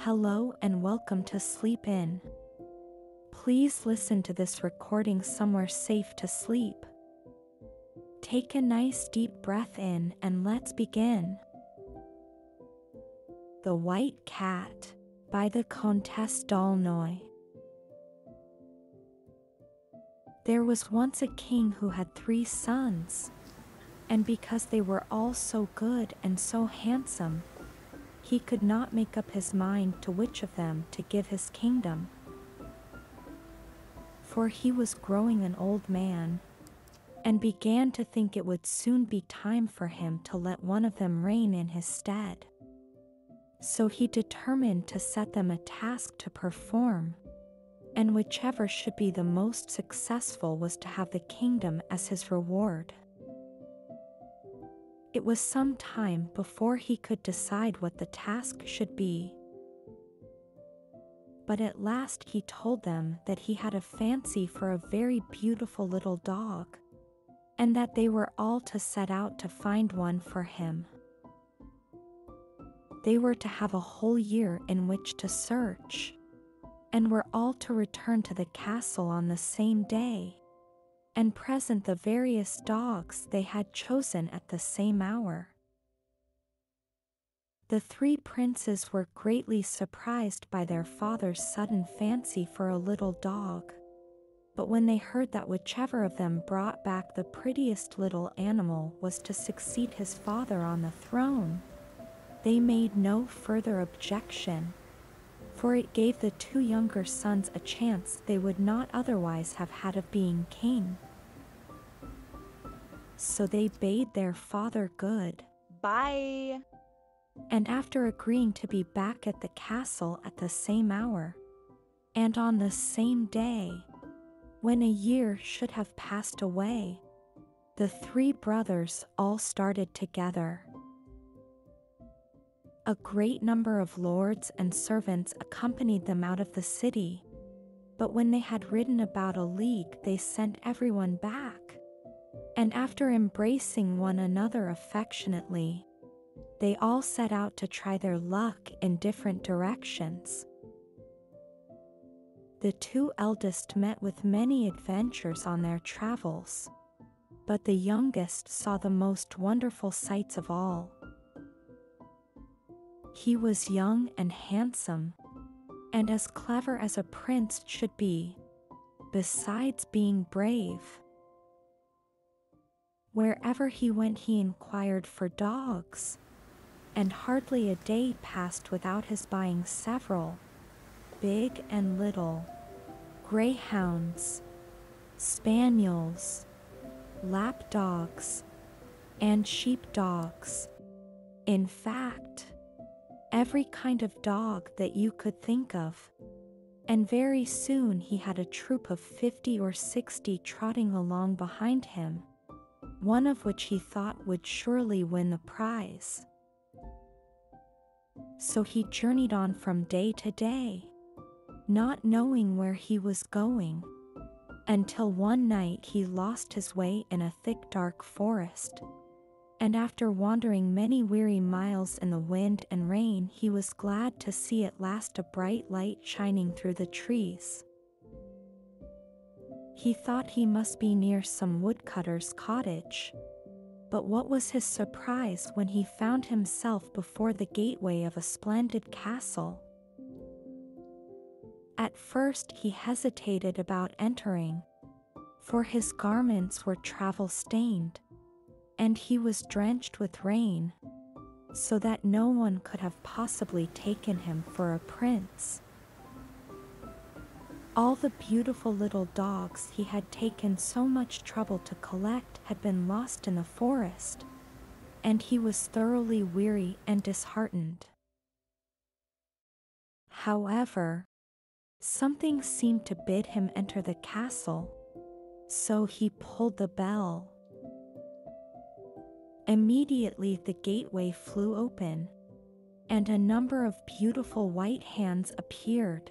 Hello and welcome to Sleep In. Please listen to this recording somewhere safe to sleep. Take a nice deep breath in and let's begin. The White Cat by the Comtesse d'Aulnoy. There was once a king who had 3 sons, and because they were all so good and so handsome, he could not make up his mind to which of them to give his kingdom. For he was growing an old man, and began to think it would soon be time for him to let one of them reign in his stead. So he determined to set them a task to perform, and whichever should be the most successful was to have the kingdom as his reward. It was some time before he could decide what the task should be. But at last he told them that he had a fancy for a very beautiful little dog, and that they were all to set out to find one for him. They were to have a whole year in which to search, and were all to return to the castle on the same day, and present the various dogs they had chosen at the same hour. The 3 princes were greatly surprised by their father's sudden fancy for a little dog, but when they heard that whichever of them brought back the prettiest little animal was to succeed his father on the throne, they made no further objection, for it gave the 2 younger sons a chance they would not otherwise have had of being king. So they bade their father good Bye. and after agreeing to be back at the castle at the same hour, and on the same day, when a year should have passed away, the 3 brothers all started together. A great number of lords and servants accompanied them out of the city, but when they had ridden about a league they sent everyone back, and after embracing one another affectionately, they all set out to try their luck in different directions. The 2 eldest met with many adventures on their travels, but the youngest saw the most wonderful sights of all. He was young and handsome, and as clever as a prince should be, besides being brave. Wherever he went he inquired for dogs, and hardly a day passed without his buying several, big and little, greyhounds, spaniels, lap dogs, and sheep dogs. In fact, every kind of dog that you could think of, and very soon he had a troop of 50 or 60 trotting along behind him, one of which he thought would surely win the prize. So he journeyed on from day to day, not knowing where he was going, until one night he lost his way in a thick dark forest, and after wandering many weary miles in the wind and rain he was glad to see at last a bright light shining through the trees. He thought he must be near some woodcutter's cottage, but what was his surprise when he found himself before the gateway of a splendid castle. At first he hesitated about entering, for his garments were travel-stained, and he was drenched with rain, so that no one could have possibly taken him for a prince. All the beautiful little dogs he had taken so much trouble to collect had been lost in the forest, and he was thoroughly weary and disheartened. However, something seemed to bid him enter the castle, so he pulled the bell. Immediately the gateway flew open, and a number of beautiful white hands appeared,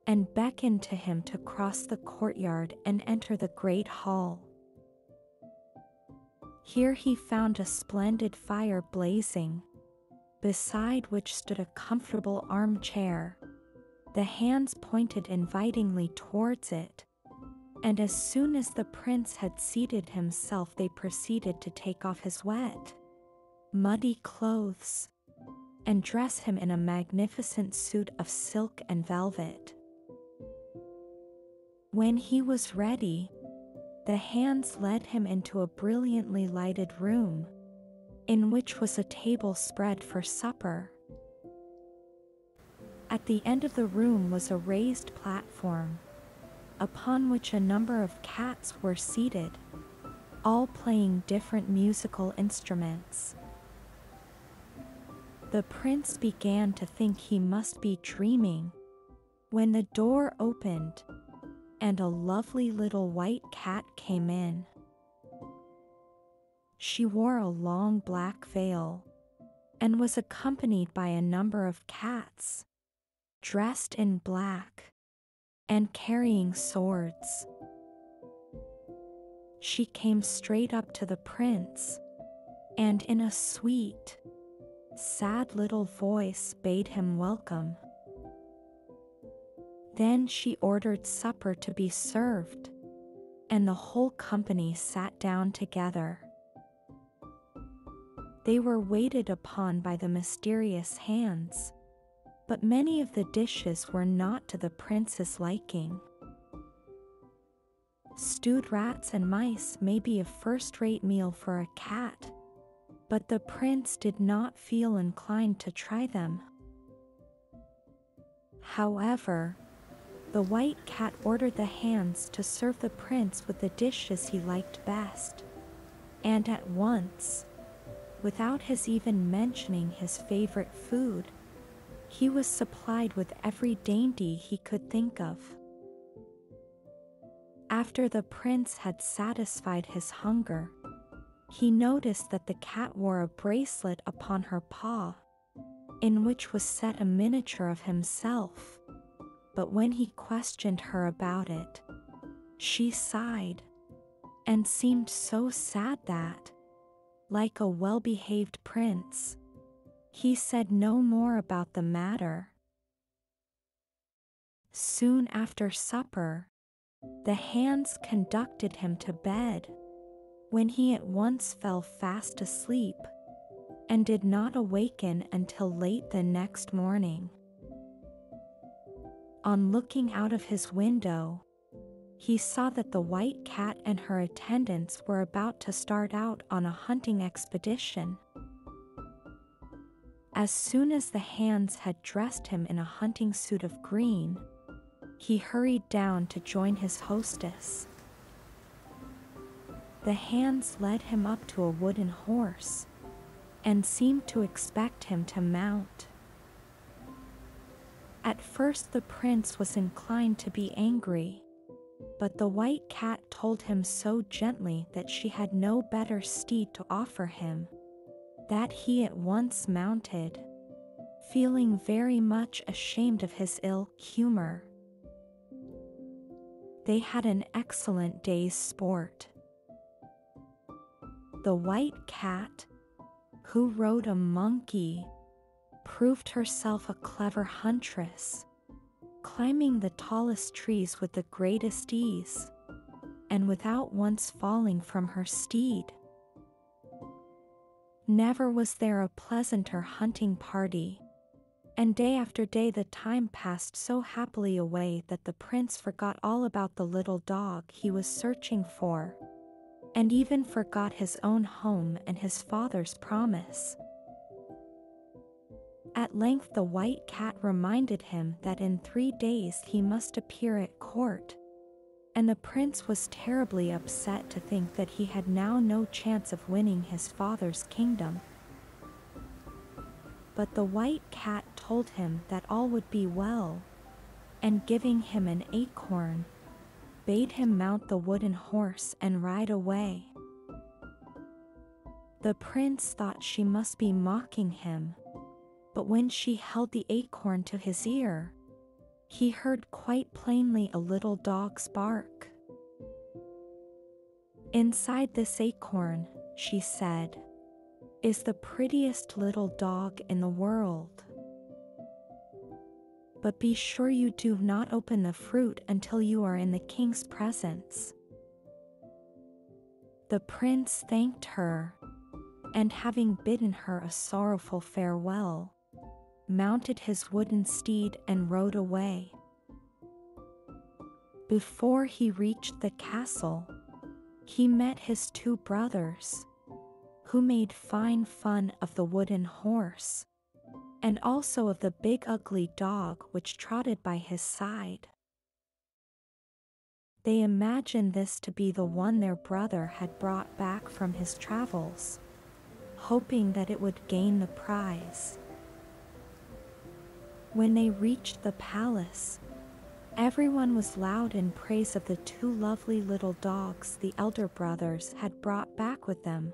and beckoned to him to cross the courtyard and enter the great hall. Here he found a splendid fire blazing, beside which stood a comfortable armchair. The hands pointed invitingly towards it, and as soon as the prince had seated himself, they proceeded to take off his wet, muddy clothes and dress him in a magnificent suit of silk and velvet. When he was ready, the hands led him into a brilliantly lighted room, in which was a table spread for supper. At the end of the room was a raised platform, upon which a number of cats were seated, all playing different musical instruments. The prince began to think he must be dreaming, when the door opened, and a lovely little white cat came in. She wore a long black veil, and was accompanied by a number of cats, dressed in black, and carrying swords. She came straight up to the prince, and in a sweet, sad little voice bade him welcome. Then she ordered supper to be served, and the whole company sat down together. They were waited upon by the mysterious hands, but many of the dishes were not to the prince's liking. Stewed rats and mice may be a first-rate meal for a cat, but the prince did not feel inclined to try them. However, the white cat ordered the hands to serve the prince with the dishes he liked best, and at once, without his even mentioning his favorite food, he was supplied with every dainty he could think of. After the prince had satisfied his hunger, he noticed that the cat wore a bracelet upon her paw, in which was set a miniature of himself, but when he questioned her about it, she sighed, and seemed so sad that, like a well-behaved prince, he said no more about the matter. Soon after supper, the hands conducted him to bed, when he at once fell fast asleep, and did not awaken until late the next morning. On looking out of his window, he saw that the white cat and her attendants were about to start out on a hunting expedition. As soon as the hands had dressed him in a hunting suit of green, he hurried down to join his hostess. The hands led him up to a wooden horse, and seemed to expect him to mount. At first the prince was inclined to be angry, but the white cat told him so gently that she had no better steed to offer him, that he at once mounted, feeling very much ashamed of his ill humor. They had an excellent day's sport. The white cat, who rode a monkey, proved herself a clever huntress, climbing the tallest trees with the greatest ease, and without once falling from her steed. Never was there a pleasanter hunting party, and day after day the time passed so happily away that the prince forgot all about the little dog he was searching for, and even forgot his own home and his father's promise. At length the white cat reminded him that in 3 days he must appear at court, and the prince was terribly upset to think that he had now no chance of winning his father's kingdom. But the white cat told him that all would be well, and giving him an acorn, bade him mount the wooden horse and ride away. The prince thought she must be mocking him, but when she held the acorn to his ear, he heard quite plainly a little dog's bark. "Inside this acorn," she said, is the prettiest little dog in the world. But be sure you do not open the fruit until you are in the king's presence." The prince thanked her, and having bidden her a sorrowful farewell, mounted his wooden steed and rode away. Before he reached the castle, he met his two brothers, who made fine fun of the wooden horse, and also of the big ugly dog which trotted by his side. They imagined this to be the one their brother had brought back from his travels, hoping that it would gain the prize. When they reached the palace, everyone was loud in praise of the two lovely little dogs the elder brothers had brought back with them.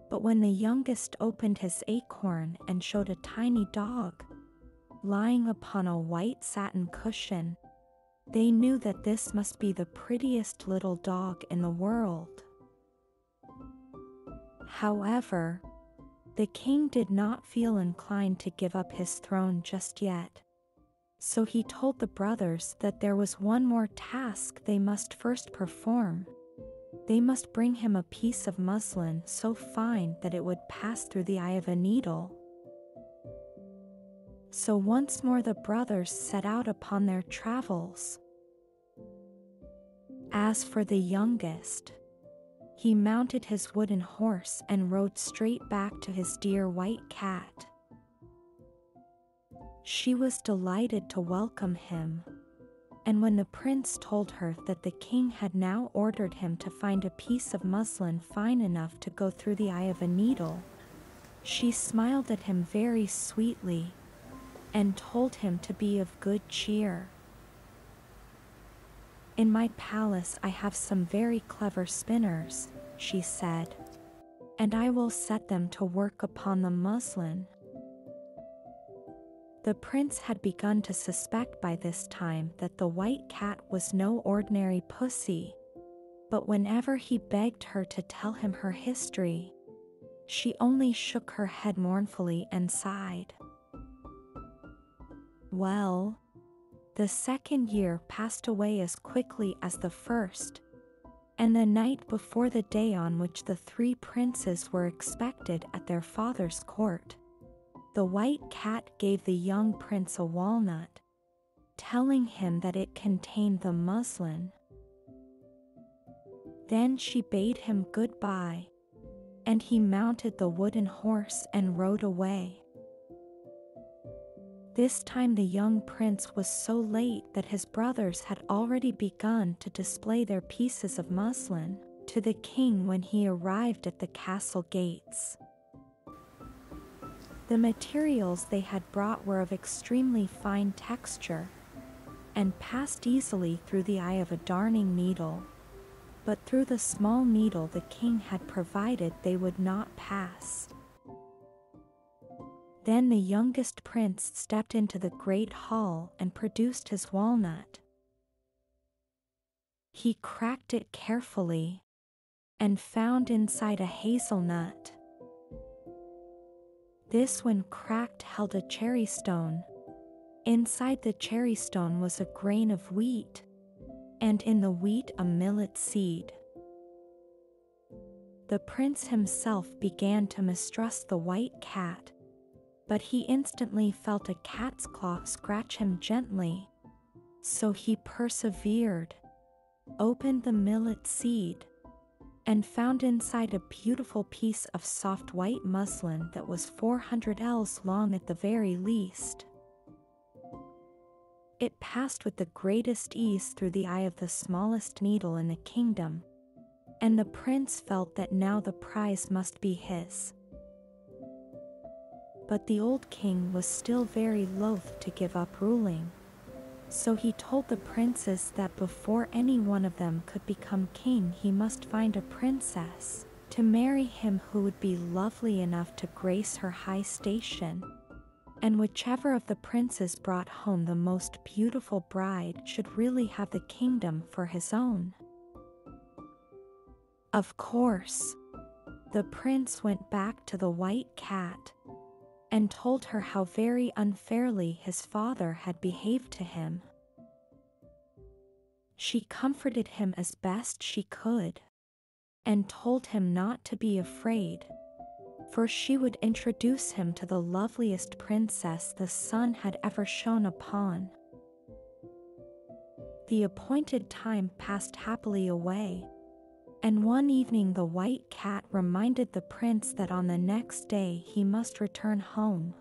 But when the youngest opened his acorn and showed a tiny dog, lying upon a white satin cushion, they knew that this must be the prettiest little dog in the world. However, the king did not feel inclined to give up his throne just yet, so he told the brothers that there was one more task they must first perform. They must bring him a piece of muslin so fine that it would pass through the eye of a needle. So once more the brothers set out upon their travels. As for the youngest, he mounted his wooden horse and rode straight back to his dear white cat. She was delighted to welcome him, and when the prince told her that the king had now ordered him to find a piece of muslin fine enough to go through the eye of a needle, she smiled at him very sweetly and told him to be of good cheer. "In my palace I have some very clever spinners," she said, "and I will set them to work upon the muslin." The prince had begun to suspect by this time that the white cat was no ordinary pussy, but whenever he begged her to tell him her history, she only shook her head mournfully and sighed. Well, the second year passed away as quickly as the first, and the night before the day on which the three princes were expected at their father's court, the white cat gave the young prince a walnut, telling him that it contained the muslin. Then she bade him goodbye, and he mounted the wooden horse and rode away. This time the young prince was so late that his brothers had already begun to display their pieces of muslin to the king when he arrived at the castle gates. The materials they had brought were of extremely fine texture, and passed easily through the eye of a darning needle, but through the small needle the king had provided they would not pass. Then the youngest prince stepped into the great hall and produced his walnut. He cracked it carefully, and found inside a hazelnut. This, when cracked, held a cherry stone. Inside the cherry stone was a grain of wheat, and in the wheat a millet seed. The prince himself began to mistrust the white cat, but he instantly felt a cat's claw scratch him gently, so he persevered, opened the millet seed, and found inside a beautiful piece of soft white muslin that was 400 ells long at the very least. It passed with the greatest ease through the eye of the smallest needle in the kingdom, and the prince felt that now the prize must be his. But the old king was still very loath to give up ruling, so he told the princes that before any one of them could become king he must find a princess to marry him who would be lovely enough to grace her high station, and whichever of the princes brought home the most beautiful bride should really have the kingdom for his own. Of course, The prince went back to the white cat and told her how very unfairly his father had behaved to him. She comforted him as best she could and told him not to be afraid, for she would introduce him to the loveliest princess the sun had ever shone upon. The appointed time passed happily away, and one evening the white cat reminded the prince that on the next day he must return home.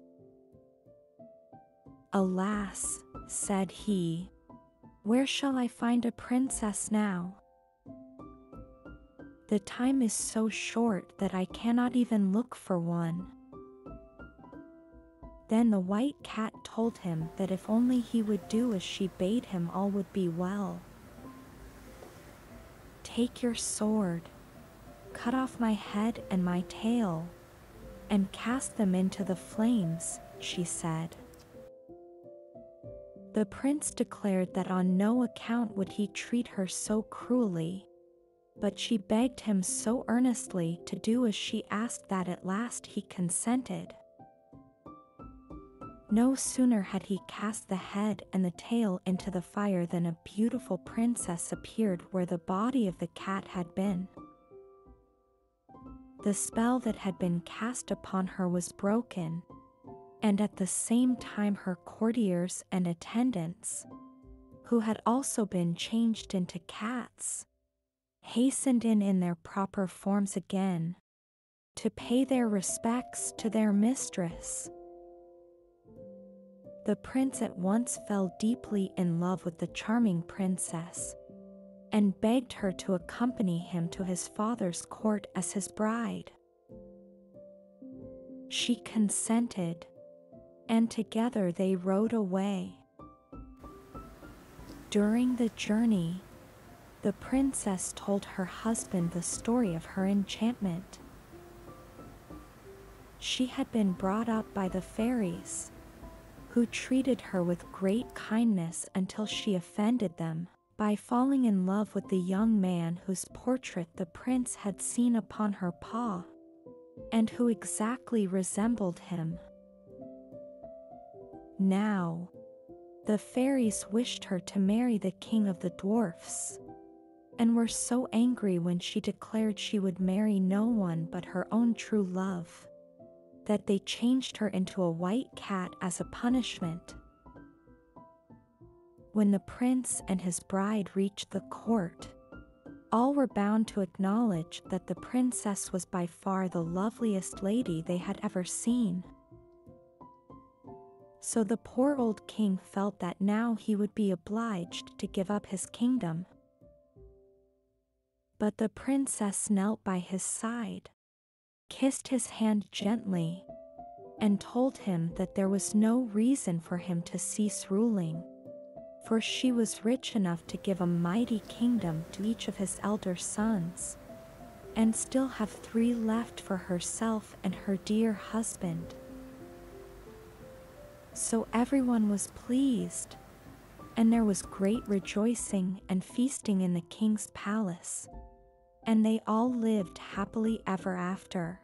"Alas," said he, "where shall I find a princess now? The time is so short that I cannot even look for one." Then the white cat told him that if only he would do as she bade him, all would be well. "Take your sword, cut off my head and my tail, and cast them into the flames," she said. The prince declared that on no account would he treat her so cruelly, but she begged him so earnestly to do as she asked that at last he consented. No sooner had he cast the head and the tail into the fire than a beautiful princess appeared where the body of the cat had been. The spell that had been cast upon her was broken, and at the same time her courtiers and attendants, who had also been changed into cats, hastened in their proper forms again, to pay their respects to their mistress. The prince at once fell deeply in love with the charming princess, and begged her to accompany him to his father's court as his bride. She consented, and together they rode away. During the journey, the princess told her husband the story of her enchantment. She had been brought up by the fairies, who treated her with great kindness until she offended them by falling in love with the young man whose portrait the prince had seen upon her paw, and who exactly resembled him. Now, the fairies wished her to marry the king of the dwarfs, and were so angry when she declared she would marry no one but her own true love, that they changed her into a white cat as a punishment. When the prince and his bride reached the court, all were bound to acknowledge that the princess was by far the loveliest lady they had ever seen. So the poor old king felt that now he would be obliged to give up his kingdom. But the princess knelt by his side, kissed his hand gently, and told him that there was no reason for him to cease ruling, for she was rich enough to give a mighty kingdom to each of his elder sons, and still have 3 left for herself and her dear husband. So everyone was pleased, and there was great rejoicing and feasting in the king's palace, and they all lived happily ever after.